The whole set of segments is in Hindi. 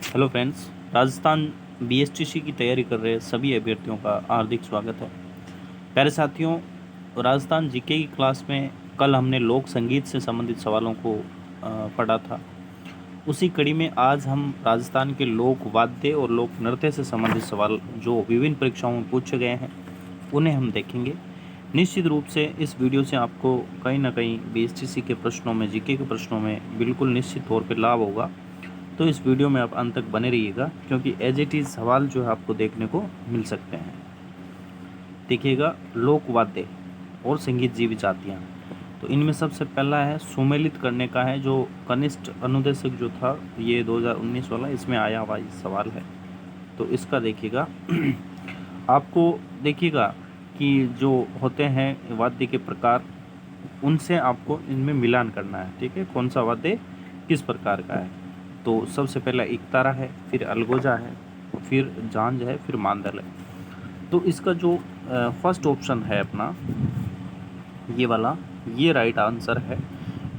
हेलो फ्रेंड्स, राजस्थान बीएसटीसी की तैयारी कर रहे सभी अभ्यर्थियों का हार्दिक स्वागत है। प्यारे साथियों, राजस्थान जीके की क्लास में कल हमने लोक संगीत से संबंधित सवालों को पढ़ा था। उसी कड़ी में आज हम राजस्थान के लोक वाद्य और लोक नृत्य से संबंधित सवाल जो विभिन्न परीक्षाओं में पूछे गए हैं उन्हें हम देखेंगे। निश्चित रूप से इस वीडियो से आपको कहीं ना कहीं बीएसटीसी के प्रश्नों में, जीके के प्रश्नों में बिल्कुल निश्चित तौर पर लाभ होगा। तो इस वीडियो में आप अंत तक बने रहिएगा, क्योंकि एज इट इज़ सवाल जो है आपको देखने को मिल सकते हैं। देखिएगा, लोक वाद्य और संगीत जीवित जातियाँ। तो इनमें सबसे पहला है सुमेलित करने का है, जो कनिष्ठ अनुदेशक जो था ये 2019 वाला, इसमें आया हुआ ये सवाल है। तो इसका देखिएगा आपको देखिएगा कि जो होते हैं वाद्य के प्रकार, उनसे आपको इनमें मिलान करना है। ठीक है, कौन सा वाद्य किस प्रकार का है। तो सबसे पहला एकतारा है, फिर अलगोजा है, फिर झांझ है, फिर मांदल है। तो इसका जो फर्स्ट ऑप्शन है अपना ये वाला, ये राइट आंसर है,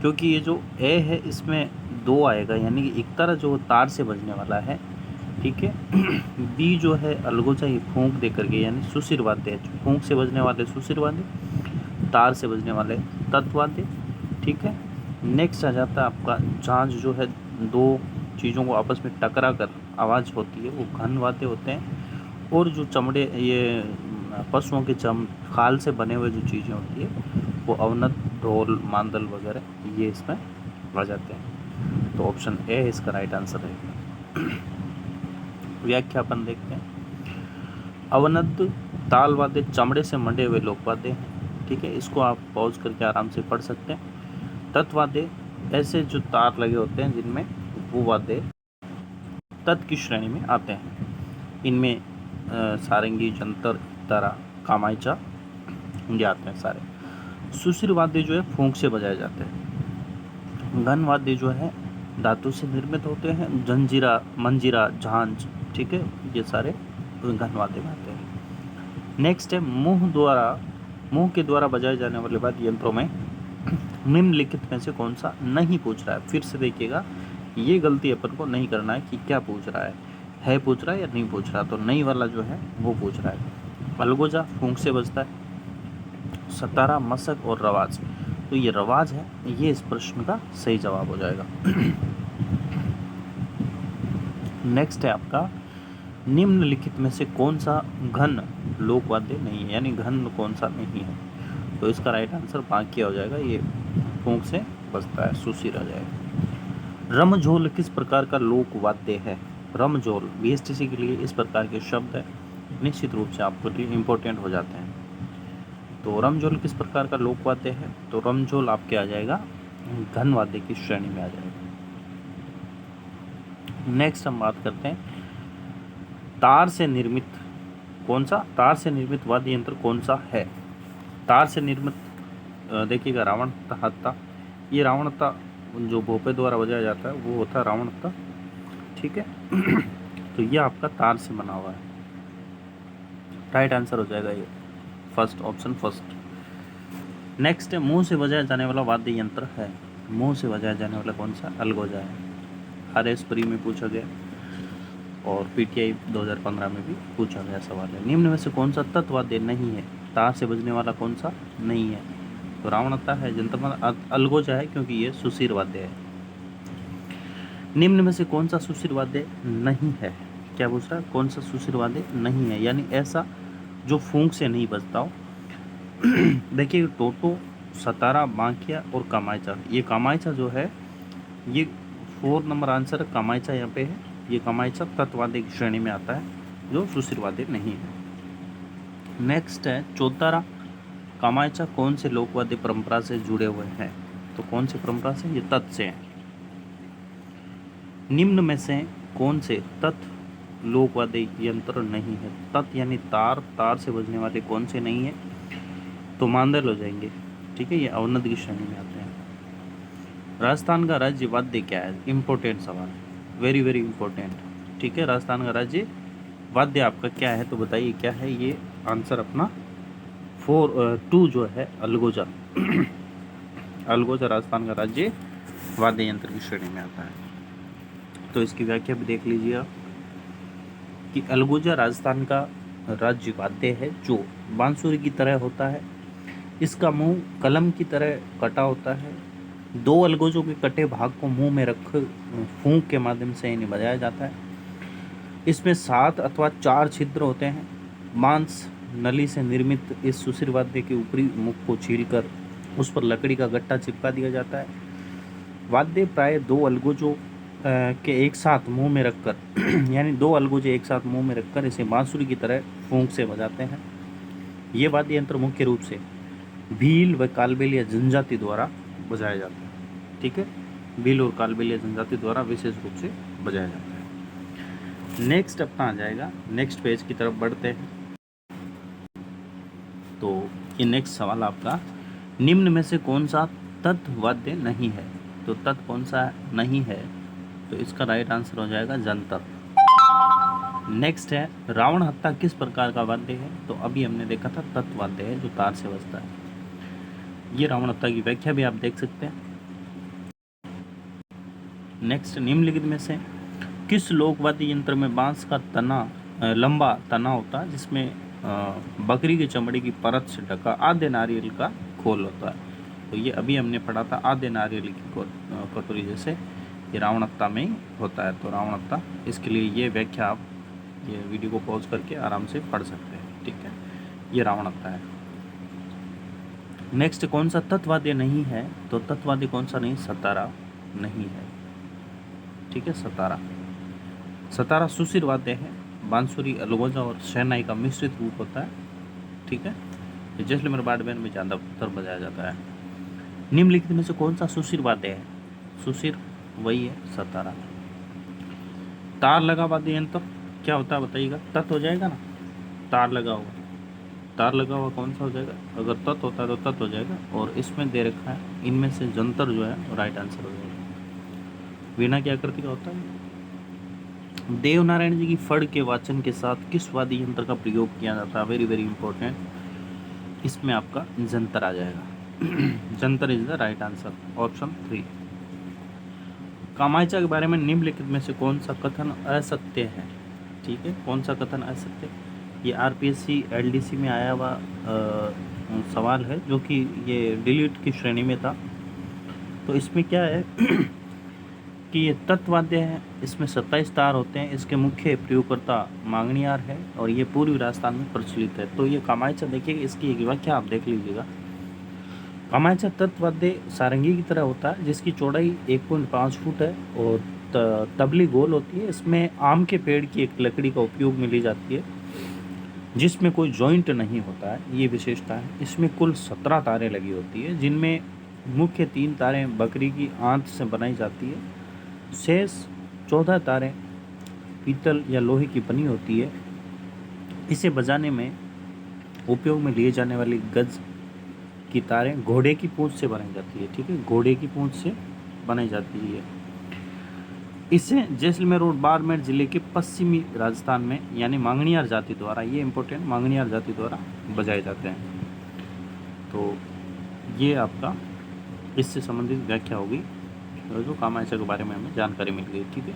क्योंकि ये जो ए है इसमें दो आएगा, यानी कि एकतारा जो तार से बजने वाला है। ठीक है। बी जो है अलगोजा, ये फूंक दे करके, यानी सुशिर वाद्य है, फूंक से बजने वाले सुशिर वाद्य, तार से बजने वाले तत्वाद्य। ठीक है। नेक्स्ट आ जाता है आपका झांझ, जो है दो चीज़ों को आपस में टकरा कर आवाज़ होती है, वो घन वाद्य होते हैं। और जो चमड़े, ये पशुओं के खाल से बने हुए जो चीज़ें होती है, वो अवनत, ढोल, मांदल वगैरह, ये इसमें आ जाते हैं। तो ऑप्शन ए इसका राइट आंसर रहेगा। व्याख्यापन देखते हैं। अवनत ताल वाद्य चमड़े से मंडे हुए लोक वाद्य हैं। ठीक है, इसको आप पॉज करके आराम से पढ़ सकते हैं। तत्वाद्य ऐसे जो तार लगे होते हैं जिनमें, वो वाद्य तत् की श्रेणी में आते हैं। इनमें सारंगी, जंतर, तारा, कामायचा, ये आते हैं सारे। सुशिर वाद्य जो है फूंक से बजाए जाते हैं। घन वाद्य जो है धातु से निर्मित होते हैं, जंजीरा, मंजीरा, झांझ। ठीक है, ये सारे घन वाद्य में आते हैं। नेक्स्ट है मुंह के द्वारा बजाए जाने वाले वाद्य यंत्रों में निम्नलिखित में से कौन सा नहीं पूछ रहा है। फिर से देखिएगा, ये गलती अपन को नहीं करना है कि क्या पूछ रहा है पूछ रहा है या नहीं पूछ रहा। तो नहीं वाला जो है वो पूछ रहा है। अलगोजा फूंक से बजता है, सतारा, मशक और रवाज। तो ये रवाज है, ये इस प्रश्न का सही जवाब हो जाएगा। नेक्स्ट है आपका, निम्नलिखित में से कौन सा घन लोक वाद्य नहीं है, यानी घन कौन सा नहीं है। तो इसका राइट आंसर बाकी हो जाएगा, ये फूंक से बजता है, सुशिर आ जाएगा। रमझोल किस प्रकार का लोक वाद्य है। रमझोल बीएसटीसी के लिए इस प्रकार के शब्द है, निश्चित रूप से आपके लिए इम्पोर्टेंट हो जाते हैं। तो रमझोल किस प्रकार का लोक वाद्य है, तो रमझोल आपके आ जाएगा घन वाद्य की श्रेणी में आ जाएगा। नेक्स्ट हम बात करते हैं, तार से निर्मित तार से निर्मित वाद्य यंत्र कौन सा है। तार से निर्मित देखिएगा, रावण हत्ता, ये रावणता जो भोपे द्वारा बजाया जाता है वो होता है रावणता। ठीक है। तो ये आपका तार से बना हुआ है, राइट आंसर हो जाएगा ये फर्स्ट ऑप्शन, फर्स्ट। नेक्स्ट है, मुंह से बजाया जाने वाला वाद्य यंत्र है। मुंह से बजाया जाने वाला कौन सा, अलगोजा है। RS प्री में पूछा गया और PTI 2015 में भी पूछा गया सवाल है। निम्न में से कौन सा तत्वाद्य नहीं है, तार से बजने वाला कौन सा नहीं है। तो रावणता है, जंतर, अलगोजा है क्योंकि ये सुशिर वाद्य है। निम्न में से कौन सा सुशिर वाद्य नहीं है, क्या पूछ रहा है, कौन सा सुशिर वाद्य नहीं है, यानी ऐसा जो फूंक से नहीं बजता हो। देखिए, टोटो, सतारा, बांकिया और कामायचा। ये कामायचा जो है, ये 4 नंबर आंसर कामायचा यहाँ पे है। ये कामायचा तत्वाद्य की श्रेणी में आता है, जो सुशिर वाद्य नहीं है। नेक्स्ट है चौतारा, कामायचा कौन से लोकवाद्य परंपरा से जुड़े हुए हैं। तो कौन से परंपरा से, ये तत् से हैं। निम्न में से कौन से तत् लोकवाद्य यंत्र नहीं है। तत् यानी तार से बजने वाले कौन से नहीं है, तो मांदल हो जाएंगे। ठीक है, ये अवनद की श्रेणी में आते हैं। राजस्थान का राज्य वाद्य क्या है, इंपॉर्टेंट सवाल, वेरी वेरी इंपॉर्टेंट। ठीक है, राजस्थान का राज्य वाद्य आपका क्या है, तो बताइए क्या है। ये आंसर अपना 2 जो है अलगोजा। अलगोजा राजस्थान का राज्य वाद्य यंत्र की श्रेणी में आता है। तो इसकी व्याख्या भी देख लीजिए आप कि अलगोजा राजस्थान का राज्य वाद्य है जो बांसुरी की तरह होता है। इसका मुंह कलम की तरह कटा होता है। दो अलगोजों के कटे भाग को मुंह में रख फूंक के माध्यम से इन्हें बजाया जाता है। इसमें 7 अथवा 4 छिद्र होते हैं। बांस नली से निर्मित इस सुशिर वाद्य के ऊपरी मुख को छीलकर उस पर लकड़ी का गट्टा चिपका दिया जाता है। वाद्य प्राय 2 अलगोजों के एक साथ मुंह में रखकर यानी 2 अलगोजे एक साथ मुंह में रखकर इसे बांसुरी की तरह फूंक से बजाते हैं। ये वाद्य यंत्र मुख्य रूप से भील व कालबेल या जनजाति द्वारा बजाया जाता है। ठीक है, भील और कालबेल या जनजाति द्वारा विशेष रूप से बजाया जाता है। नेक्स्ट अपना आ जाएगा, नेक्स्ट पेज की तरफ बढ़ते हैं। तो ये नेक्स्ट सवाल आपका, निम्न में से कौन सा तत्व वाद्य नहीं है? तो तत्व कौन सा नहीं है? तो इसका राइट आंसर हो जाएगा जंतर। नेक्स्ट है, रावण हत्था किस प्रकार का वाद्य है? तो अभी हमने देखा था तत्व वाद्य है जो तार से बजता है। ये रावण हत्था की व्याख्या भी आप देख सकते हैं। नेक्स्ट, निम्नलिखित में से किस लोक वाद्य यंत्र में बांस का तना लंबा तना होता है जिसमें बकरी की चमड़ी की परत से ढका आधे नारियल का खोल होता है? तो ये अभी हमने पढ़ा था, आधे नारियल की कटोरी जैसे ये रावण हत्था में ही होता है। तो रावण हत्था, इसके लिए ये व्याख्या आप ये वीडियो को पॉज करके आराम से पढ़ सकते हैं। ठीक है, ये रावण हत्था है। नेक्स्ट, कौन सा तत्वाद्य नहीं है? तो तत्वाद्य कौन सा नहीं? सतारा नहीं है। ठीक है, सतारा। सतारा सुशिर वाद्य है। बांसुरी, अलगोजा और शहनाई का मिश्रित रूप होता है। ठीक है, ये जैसलमेर बाड़मेर में ज़्यादातर बजाया जाता है। निम्नलिखित में से कौन सा सुशिर वाद्य है? सुशिर वही है, सतारा। तार लगा वाद्य यंत्र क्या होता है बताइएगा? तत् हो जाएगा ना, तार लगा हुआ। तार लगा हुआ कौन सा हो जाएगा? अगर तत् होता है तो तत् हो जाएगा, और इसमें दे रखा है इनमें से जंतर जो है राइट आंसर हो जाएगा। वीणा की आकृति का होता है। देवनारायण जी की फड़ के वाचन के साथ किस वाद्य यंत्र का प्रयोग किया जाता है? Very very important. इसमें आपका जंतर आ जाएगा। Jantar is the right answer, option 3। कामायचा के बारे में निम्नलिखित में से कौन सा कथन असत्य है? ठीक है, कौन सा कथन असत्य? ये आरपीएससी एलडीसी में आया हुआ सवाल है जो कि ये डिलीट की श्रेणी में था। तो इसमें क्या है कि ये तत्वाद्य है, इसमें 27 तार होते हैं, इसके मुख्य प्रयोगकर्ता मांगणियार है और ये पूर्वी राजस्थान में प्रचलित है। तो ये कामायचा देखिए, इसकी एक व्याख्या आप देख लीजिएगा। कामायचा तत्वाद्य सारंगी की तरह होता है जिसकी चौड़ाई 1.5 फुट है और तबली गोल होती है। इसमें आम के पेड़ की एक लकड़ी का उपयोग में ली जाती है जिसमें कोई जॉइंट नहीं होता है, ये विशेषता है। इसमें कुल 17 तारें लगी होती है जिनमें मुख्य 3 तारें बकरी की आंत से बनाई जाती है। शेष 14 तारें पीतल या लोहे की बनी होती है। इसे बजाने में उपयोग में लिए जाने वाली गज की तारें घोड़े की पूंछ से बनाई जाती है। ठीक है, घोड़े की पूंछ से बनाई जाती है। इसे जैसलमेर और बाड़मेर जिले के पश्चिमी राजस्थान में यानी मांगणियार जाति द्वारा, ये इंपॉर्टेंट, मांगणियार जाति द्वारा बजाए जाते हैं। तो ये आपका इससे संबंधित व्याख्या होगी जो कामायचा के बारे में हमें जानकारी मिल गई। ठीक है,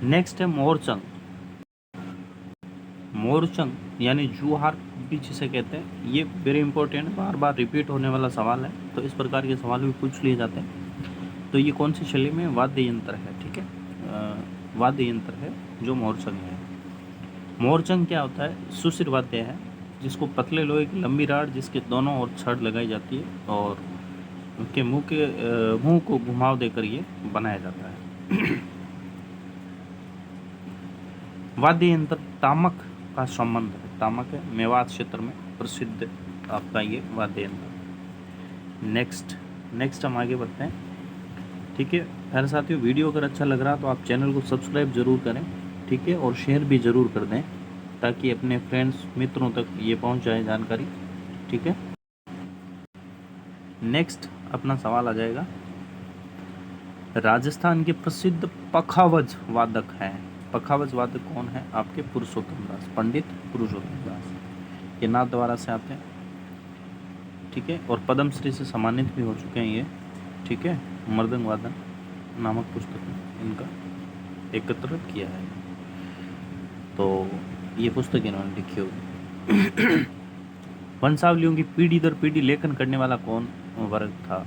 नेक्स्ट है मोरचंग। मोरचंग यानी जुहार भी जिसे कहते हैं, ये वेरी इंपॉर्टेंट, बार बार रिपीट होने वाला सवाल है। तो इस प्रकार के सवाल भी पूछ लिए जाते हैं। तो ये कौन सी शैली में? वाद्य यंत्र है। ठीक है, वाद्य यंत्र है जो मोरचंग है। मोरचंग क्या होता है? सुशिर वाद्य है जिसको पतले लोहे की लंबी राड जिसके दोनों ओर छड़ लगाई जाती है और उनके मुंह को घुमाव देकर ये बनाया जाता है। वाद्य यंत्र तामक का संबंध है। तामक है मेवात क्षेत्र में प्रसिद्ध आपका ये वाद्य यंत्र। नेक्स्ट हम आगे बढ़ते हैं। ठीक है प्यारे साथियों, वीडियो अगर अच्छा लग रहा तो आप चैनल को सब्सक्राइब जरूर करें। ठीक है, और शेयर भी ज़रूर कर दें ताकि अपने फ्रेंड्स मित्रों तक ये पहुंच जाए जानकारी। ठीक है, नेक्स्ट अपना सवाल आ जाएगा, राजस्थान के प्रसिद्ध पखावज वादक हैं। पखावज वादक कौन है? आपके पुरुषोत्तम दास, पंडित पुरुषोत्तम दास। ये नाथ द्वारा से आते हैं। ठीक है, और पद्मश्री से सम्मानित भी हो चुके हैं ये। ठीक है, मृदंग वादन नामक पुस्तक में इनका एकत्रित किया है। तो ये पुस्तक इन्होंने लिखी होगी। वंशावलियों की पीढ़ी दर पीढ़ी लेखन करने वाला कौन वर्ग था?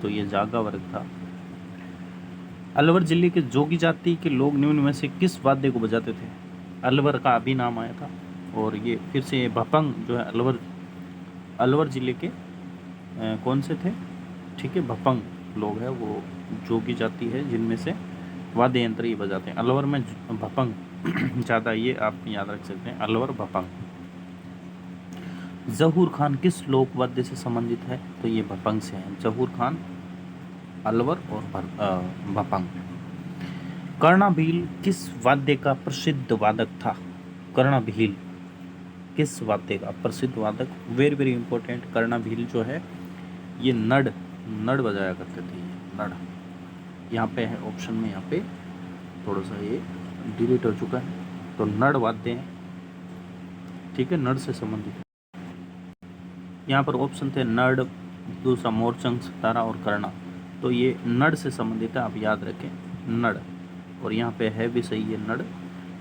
तो ये जागा वर्ग था। अलवर जिले के जोगी जाति के लोग निम्न में से किस वाद्य को बजाते थे? अलवर का अभी नाम आया था। और ये फिर से भपंग जो है अलवर जिले के कौन से थे? ठीक है, भपंग लोग हैं, वो जोगी जाति है जिनमें से वाद्य यंत्र ये बजाते हैं। अलवर में भपंग ज़्यादा, ये आप याद रख सकते हैं, अलवर भपंग। जहूर खान किस लोक वाद्य से संबंधित है? तो ये भपंग से है। जहूर खान अलवर और भपंग। कर्णाभील किस वाद्य का प्रसिद्ध वादक था? कर्णाभील किस वाद्य का प्रसिद्ध वादक? Very very important. कर्णाभील जो है ये नड़ बजाया करते थे। ये नड़ यहाँ पे है ऑप्शन में, यहाँ पे थोड़ा सा ये डिलीट हो चुका है। तो नड़ वाद्य है, ठीक है, नड़ से संबंधित है। यहाँ पर ऑप्शन थे नड़, दूसरा मोरचंग, सतारा और कर्णा। तो ये नड़ से संबंधित है, आप याद रखें नड़। और यहाँ पे है भी सही है नड़,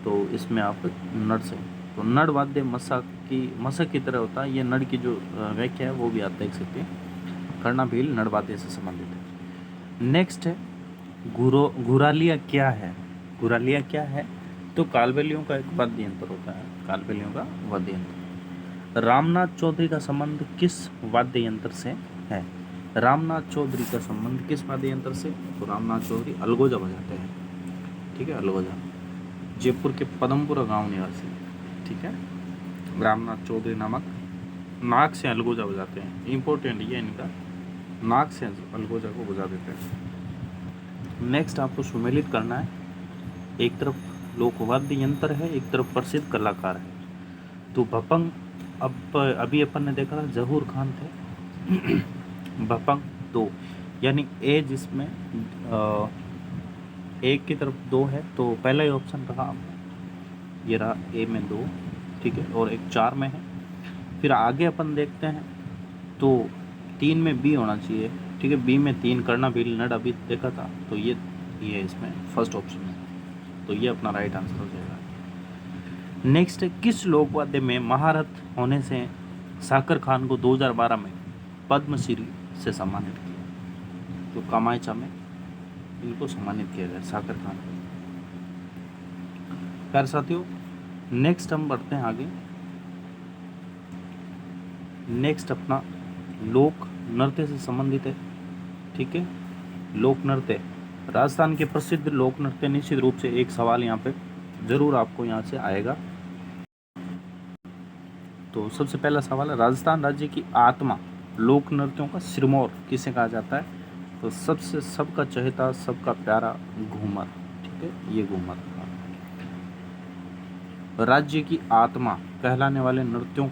तो इसमें आप नड़ से। तो नड़ वाद्य मसक की तरह होता है। ये नड़ की जो व्याख्या है वो भी आप देख सकते हैं। कर्णाभील नड़ वाद्य से संबंधित है। नेक्स्ट है घुरालिया क्या है? घुरालिया क्या है? तो कालबेलियों का एक वाद्य यंत्र होता है। कालबेलियों का वाद्य यंत्र। रामनाथ चौधरी का संबंध किस वाद्य यंत्र से है? रामनाथ चौधरी का संबंध किस वाद्य यंत्र से? तो रामनाथ चौधरी अलगोजा बजाते हैं, ठीक है, अलगोजा। जयपुर के पदमपुरा गांव निवासी, ठीक है, रामनाथ चौधरी नामक नाक से अलगोजा बजाते हैं। इंपॉर्टेंट ये इनका, नाक से अलगोजा को बजा देते हैं। नेक्स्ट आपको सुमेलित करना है। एक तरफ लोकवाद्य यंत्र है, एक तरफ प्रसिद्ध कलाकार है। तो भपंग, अब अभी अपन ने देखा था जहूर खान थे। भपंग 2, यानी ए जिसमें एक की तरफ 2 है, तो पहला ही ऑप्शन रहा, ये रहा ए में 2, ठीक है, और एक 4 में है। फिर आगे अपन देखते हैं तो 3 में बी होना चाहिए, ठीक है, बी में 3 कर्णाभील नड़ अभी देखा था, तो ये इसमें फर्स्ट ऑप्शन है, तो ये अपना राइट आंसर हो जाएगा। नेक्स्ट, किस लोकवाद्य में महारत होने से साकर खान को 2012 में पद्मश्री से सम्मानित किया? तो कामायचा में इनको सम्मानित किया गया, साकर खान को। प्यारे साथियों, नेक्स्ट हम बढ़ते हैं आगे। नेक्स्ट अपना लोक नृत्य से संबंधित है, ठीक है, लोक नृत्य। राजस्थान के प्रसिद्ध लोक नृत्य, निश्चित रूप से एक सवाल यहाँ पे जरूर आपको यहाँ से आएगा। तो सबसे पहला सवाल है, राजस्थान राज्य की आत्मा लोक नृत्यों का सिरमौर किसे कहा जाता है? तो सबका चहेता, सबका प्यारा घूमर, ठीक है, ये घूमर। राज्य की आत्मा कहलाने वाले नृत्यों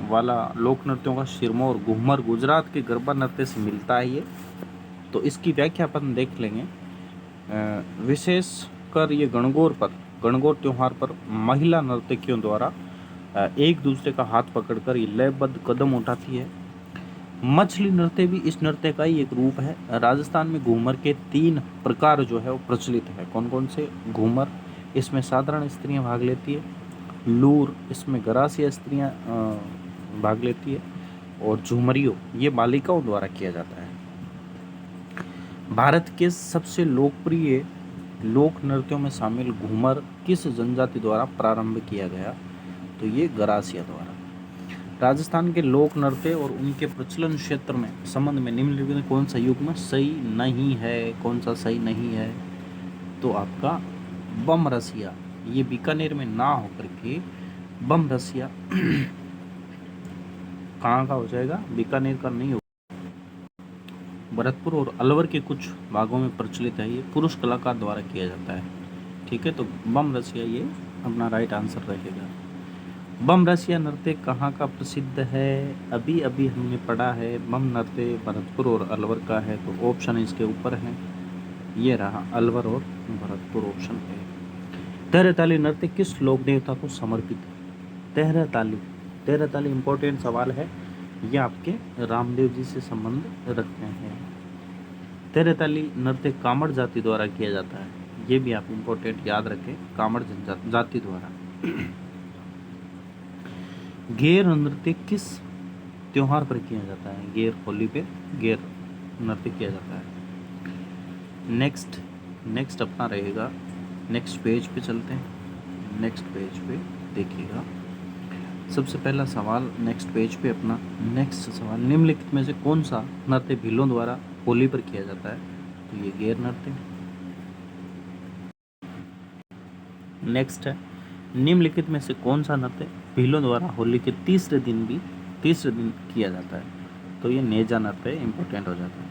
वाला लोक नृत्यों का सिरमौर घूमर गुजरात के गरबा नृत्य से मिलता है ये। तो इसकी व्याख्या अपन देख लेंगे। विशेष कर ये गणगौर त्योहार पर महिला नर्तकियों द्वारा एक दूसरे का हाथ पकड़कर ये लयबद्ध कदम उठाती है। मछली नृत्य भी इस नृत्य का ही एक रूप है। राजस्थान में घूमर के 3 प्रकार जो है वो प्रचलित है। कौन कौन से? घूमर, इसमें साधारण स्त्रियां भाग लेती है। लूर, इसमें गरासिया स्त्रियां भाग लेती है। और झुमरियो, ये बालिकाओं द्वारा किया जाता है। भारत के सबसे लोकप्रिय लोक नृत्यों में शामिल घूमर किस जनजाति द्वारा प्रारंभ किया गया? तो ये गरासिया द्वारा। राजस्थान के लोक नृत्य और उनके प्रचलन क्षेत्र में संबंध में निम्नलिखित में कौन सा युग्म सही नहीं है? कौन सा सही नहीं है? तो आपका बम रसिया, ये बीकानेर में ना होकर के बम रसिया कहाँ का हो जाएगा? बीकानेर का नहीं होगा, भरतपुर और अलवर के कुछ भागों में प्रचलित है। ये पुरुष कलाकार द्वारा किया जाता है, ठीक है। तो बम रसिया ये अपना राइट आंसर रहेगा। बम रसिया नृत्य कहाँ का प्रसिद्ध है? अभी अभी हमने पढ़ा है, बम नृत्य भरतपुर और अलवर का है, तो ऑप्शन इसके ऊपर है, ये रहा अलवर और भरतपुर, ऑप्शन है। तेहरताली नृत्य किस लोक देवता को समर्पित है? तेहरताली इंपॉर्टेंट सवाल है, ये आपके रामदेव जी से संबंध रखते हैं। तेहरताली नृत्य कामड़ जाति द्वारा किया जाता है। ये भी आप इम्पोर्टेंट याद रखें, कामड़ जनजाति द्वारा। गेर नृत्य किस त्योहार पर किया जाता है? गेर होली पे गेर नृत्य किया जाता है। नेक्स्ट अपना रहेगा, नेक्स्ट पेज पे चलते हैं। नेक्स्ट पेज पे देखिएगा, सबसे पहला सवाल नेक्स्ट पेज पे अपना नेक्स्ट सवाल, निम्नलिखित में से कौन सा नृत्य भीलों द्वारा होली पर किया जाता है? तो ये गेर नृत्य। नेक्स्ट है, निम्नलिखित में से कौन सा नृत्य भीलों द्वारा होली के तीसरे दिन किया जाता है? तो ये नेजा नृत्य इंपॉर्टेंट हो जाता है।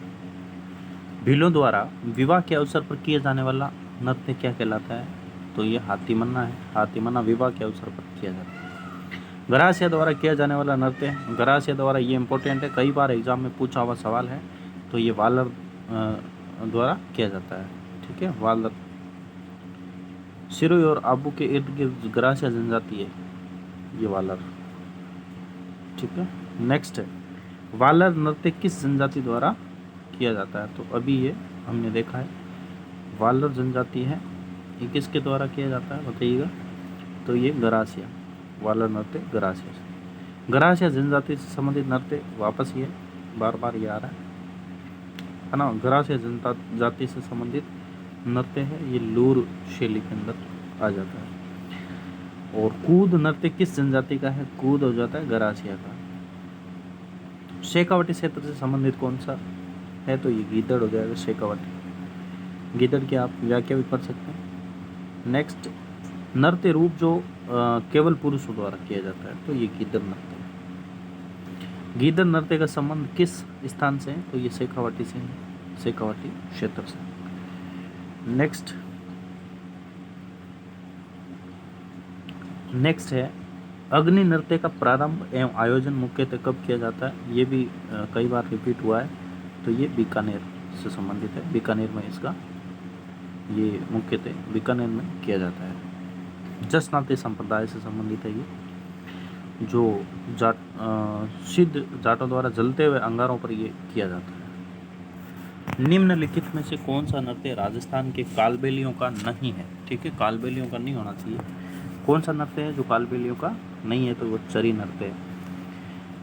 भीलों द्वारा विवाह के अवसर पर किया जाने वाला नृत्य क्या कहलाता है? तो ये हाथीमन्ना है। हाथीमन्ना विवाह के अवसर पर किया जाता है। गरासिया द्वारा किया जाने वाला नृत्य, गरासिया द्वारा, ये इंपॉर्टेंट है, कई बार एग्जाम में पूछा हुआ सवाल है। तो ये वालर द्वारा किया जाता है। ठीक है, वालर। सिरोही और आबू के इर्द गिर्द गरासिया जनजाति है, ये वालर। ठीक है, नेक्स्ट है, वालर नृत्य किस जनजाति द्वारा किया जाता है? तो अभी ये हमने देखा है, वालर जनजाति है, ये किसके द्वारा किया जाता है बताइएगा? तो ये गरासिया, वालर नृत्य गरासिया से। गरासिया जनजाति से संबंधित नृत्य, वापस ये बार बार ये आ रहा है ना, गरासिया जनजाति से संबंधित नृत्य है, ये लूर शैली के अंदर आ जाता है। और कूद नृत्य किस जनजाति का है? कूद हो जाता है गरासिया का। शेखावटी क्षेत्र से संबंधित कौन सा है? तो ये गीदड़ हो जाएगा, शेखावटी। गीदड़ की आप व्याख्या भी कर सकते हैं। नेक्स्ट, नृत्य रूप जो केवल पुरुषों द्वारा किया जाता है, तो ये गीदड़ नृत्य है। गीदड़ नृत्य का संबंध किस स्थान से है? तो ये शेखावटी से है, शेखावटी क्षेत्र से। नेक्स्ट है, अग्नि नृत्य का प्रारंभ एवं आयोजन मुख्यतः कब किया जाता है? ये भी कई बार रिपीट हुआ है। तो ये बीकानेर से संबंधित है, बीकानेर में इसका ये मुख्यतः बीकानेर में किया जाता है। जसनाती संप्रदाय से संबंधित है ये, जो सिद्ध जाटों द्वारा जलते हुए अंगारों पर ये किया जाता है। निम्नलिखित में से कौन सा नृत्य राजस्थान के कालबेलियों का नहीं है? ठीक है, कालबेलियों का नहीं होना चाहिए। कौन सा नृत्य है जो कालबेलियों का नहीं है? तो वो चरी नृत्य है,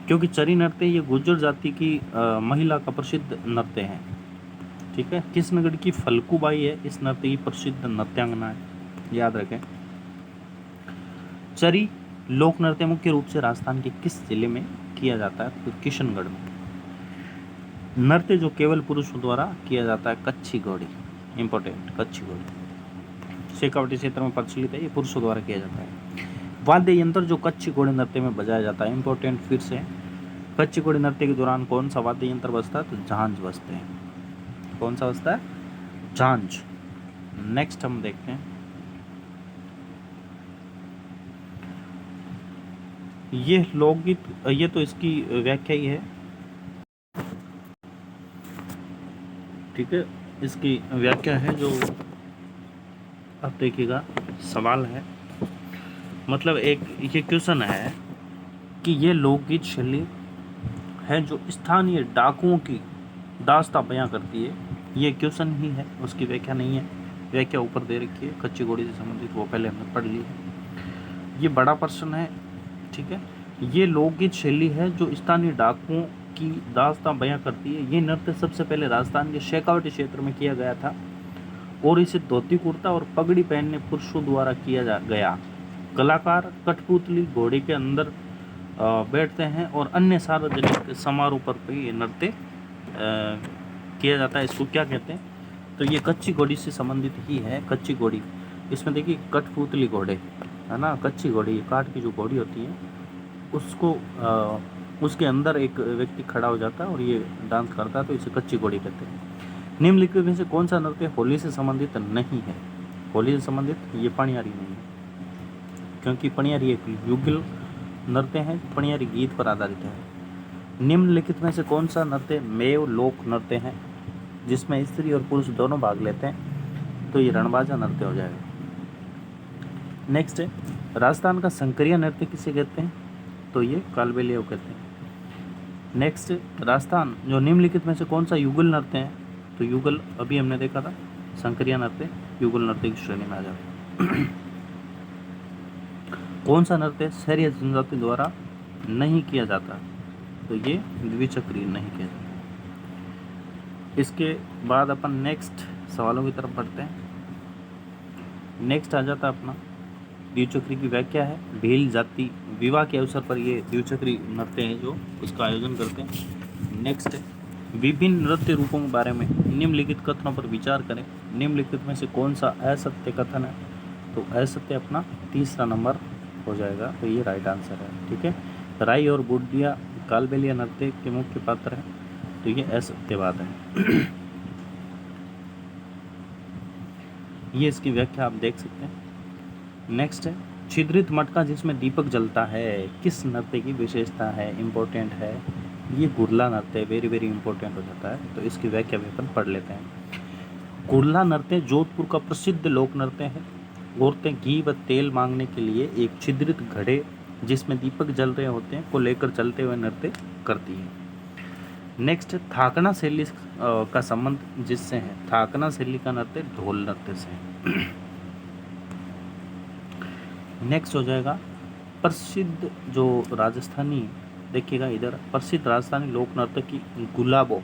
क्योंकि चरी नृत्य ये गुर्जर जाति की महिला का प्रसिद्ध नृत्य है। ठीक है, किशनगढ़ की फल्कूबाई है इस नृत्य की प्रसिद्ध नृत्यांगना है, याद रखें। चरी लोक नृत्य मुख्य रूप से राजस्थान के किस जिले में किया जाता है? तो किशनगढ़ में। नृत्य जो केवल पुरुषों द्वारा किया जाता है, कच्छी घोड़ी, इंपॉर्टेंट, कच्छी घोड़ी शेखावटी क्षेत्र में प्रचलित है, ये पुरुषों द्वारा किया जाता है। वाद्य यंत्र जो कच्छी घोड़ी नृत्य में बजाया जाता है, इंपॉर्टेंट फिर से, कच्छी घोड़ी नृत्य के दौरान कौन सा वाद्य यंत्र बजता है? तो झांझ बजते हैं। कौन सा बजता है? झांझ। नेक्स्ट हम देखते हैं, ये लोकगीत, ये तो इसकी व्याख्या ही है। ठीक है, इसकी व्याख्या है जो आप देखिएगा, सवाल है, मतलब एक ये क्वेश्चन है कि ये लोकगीत शैली है जो स्थानीय डाकुओं की दास्तां बयां करती है। ये क्वेश्चन ही है, उसकी व्याख्या नहीं है। व्याख्या ऊपर दे रखी है, कच्ची घोड़ी से संबंधित, वो पहले हमने पढ़ ली है। ये बड़ा प्रश्न है। ठीक है, ये लोकगीत शैली है जो स्थानीय डाकुओं की दास्तां बयां करती है। ये नृत्य सबसे पहले राजस्थान के शेखावटी क्षेत्र में किया गया था और इसे धोती कुर्ता और पगड़ी पहनने पुरुषों द्वारा किया गया। कलाकार कठपुतली घोड़े के अंदर बैठते हैं और अन्य सार्वजनिक समारोह पर ये नृत्य किया जाता है। इसको क्या कहते हैं? तो ये कच्ची घोड़ी से संबंधित ही है। कच्ची घोड़ी, इसमें देखिए कठपुतली घोड़े है ना, कच्ची घोड़ी, काठ की जो घोड़ी होती है उसको उसके अंदर एक व्यक्ति खड़ा हो जाता है और ये डांस करता है, तो इसे कच्ची घोड़ी कहते हैं। निम्नलिखित में से कौन सा नृत्य होली से संबंधित नहीं है? होली से संबंधित ये पणियारी नहीं है, क्योंकि पणियारी एक युगल नृत्य है, पणियारी गीत पर आधारित है। निम्नलिखित में से कौन सा नृत्य मेव लोक नृत्य है जिसमें स्त्री और पुरुष दोनों भाग लेते हैं? तो ये रणबाजा नृत्य हो जाएगा। नेक्स्ट है, राजस्थान का संकरिया नृत्य किसे कहते हैं? तो ये कालबेलिया कहते हैं। नेक्स्ट, राजस्थान जो निम्नलिखित में से कौन सा युगल नृत्य है? तो युगल अभी हमने देखा था, संकरिया नृत्य। युगल नृत्य की श्रेणी में आ जाता है। कौन सा नृत्य शहरी जनजाति द्वारा नहीं किया जाता? तो ये द्विचक्रीय नहीं किया जाता। इसके बाद अपन नेक्स्ट सवालों की तरफ बढ़ते हैं। नेक्स्ट आ जाता अपना द्विचक्री की व्याख्या है। भील जाति विवाह के अवसर पर ये द्विचक्री नृत्य है जो उसका आयोजन करते हैं। नेक्स्ट है विभिन्न नृत्य रूपों के बारे में निम्नलिखित कथनों पर विचार करें। निम्नलिखित में से कौन सा असत्य कथन है? तो असत्य अपना तीसरा नंबर हो जाएगा, तो ये राइट आंसर है। ठीक है, राई और बुढ़िया कालबेलिया नृत्य के मुख्य पात्र है, तो ये असत्य बात है। ये इसकी व्याख्या आप देख सकते हैं। नेक्स्ट है छिद्रित मटका जिसमें दीपक जलता है किस नृत्य की विशेषता है, इम्पोर्टेंट है? ये गुरला नृत्य वेरी वेरी इंपॉर्टेंट हो जाता है, तो इसकी व्याख्या भी अपन पढ़ लेते हैं। गुरला नृत्य जोधपुर का प्रसिद्ध लोक नृत्य है। औरतें घी व तेल मांगने के लिए एक छिद्रित घड़े जिसमें दीपक जल रहे होते हैं को लेकर चलते हुए नृत्य करती है। नेक्स्ट थाकना शैली का संबंध जिससे है? थाकना शैली का नृत्य ढोल नृत्य से है। नेक्स्ट हो जाएगा प्रसिद्ध जो राजस्थानी, देखिएगा इधर, प्रसिद्ध राजस्थानी लोक नृत्य की गुलाबो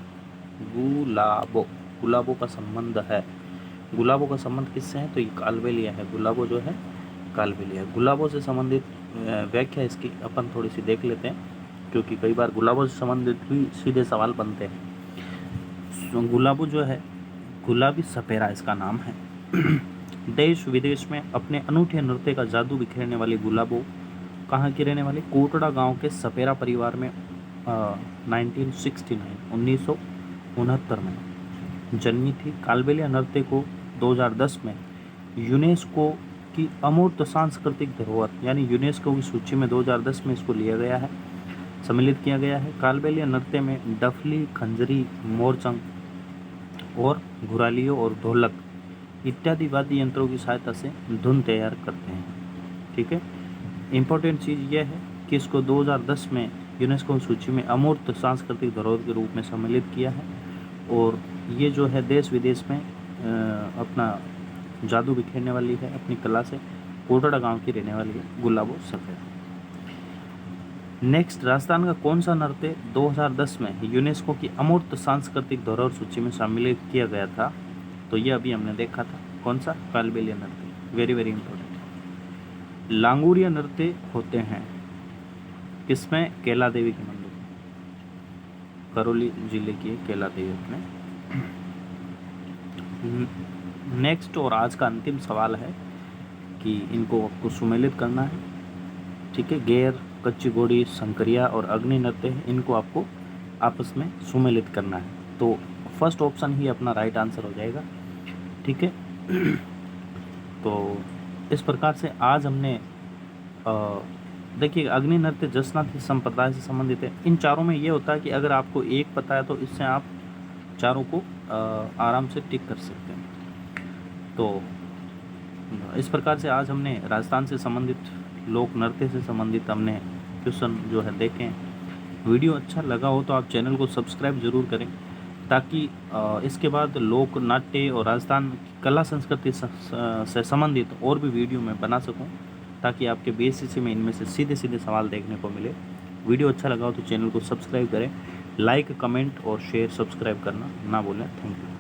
गुलाबो का संबंध है। गुलाबो का संबंध किससे है? तो ये कालबेलिया है। गुलाबो जो है कालबेलिया। गुलाबो से संबंधित व्याख्या इसकी अपन थोड़ी सी देख लेते हैं, क्योंकि कई बार गुलाबो से संबंधित भी सीधे सवाल बनते हैं। गुलाबो जो है गुलाबी सपेरा इसका नाम है। देश विदेश में अपने अनूठे नृत्य का जादू बिखेरने वाली गुलाबो कहाँ की रहने वाली? कोटड़ा गांव के सपेरा परिवार में 1969 में जन्मी थी। कालबेलिया नृत्य को 2010 में यूनेस्को की अमूर्त सांस्कृतिक धरोहर यानी यूनेस्को की सूची में 2010 में इसको लिया गया है, सम्मिलित किया गया है। कालबेलिया नृत्य में डफली, खंजरी, मोरचंग और घुरालियों और ढोलक इत्यादि वाद्य यंत्रों की सहायता से धुन तैयार करते हैं। ठीक है, इम्पोर्टेंट चीज़ यह है कि इसको 2010 में यूनेस्को सूची में अमूर्त सांस्कृतिक धरोहर के रूप में सम्मिलित किया है, और ये जो है देश विदेश में अपना जादू बिखेरने वाली है अपनी कला से। कोटड़ा गांव की रहने वाली है गुलाबो सफेद। नेक्स्ट, राजस्थान का कौन सा नृत्य 2010 में यूनेस्को की अमूर्त सांस्कृतिक धरोहर सूची में सम्मिलित किया गया था? तो ये अभी हमने देखा था, कौन सा? कालबेलिया नृत्य, वेरी वेरी इंपॉर्टेंट। लांगुरिया नृत्य होते हैं किसमें? कैला देवी के मंदिर, करौली जिले की कैला देवी में। नेक्स्ट और आज का अंतिम सवाल है कि इनको आपको सुमेलित करना है। ठीक है, गैर, कच्ची घोड़ी, शंकरिया और अग्नि नृत्य है, इनको आपको आपस में सुमेलित करना है। तो फर्स्ट ऑप्शन ही अपना राइट आंसर हो जाएगा। ठीक है, तो इस प्रकार से आज हमने देखिए अग्नि नृत्य जसनाथी संप्रदाय से संबंधित है। इन चारों में ये होता है कि अगर आपको एक पता है तो इससे आप चारों को आराम से टिक कर सकते हैं। तो इस प्रकार से आज हमने राजस्थान से संबंधित, लोक नृत्य से संबंधित हमने क्वेश्चन जो है देखे हैं। वीडियो अच्छा लगा हो तो आप चैनल को सब्सक्राइब जरूर करें, ताकि इसके बाद लोक नाट्य और राजस्थान कला संस्कृति से संबंधित और भी वीडियो मैं बना सकूं, ताकि आपके बीएससी में इनमें से सीधे सीधे सवाल देखने को मिले। वीडियो अच्छा लगा हो तो चैनल को सब्सक्राइब करें, लाइक, कमेंट और शेयर, सब्सक्राइब करना ना भूलें। Thank you.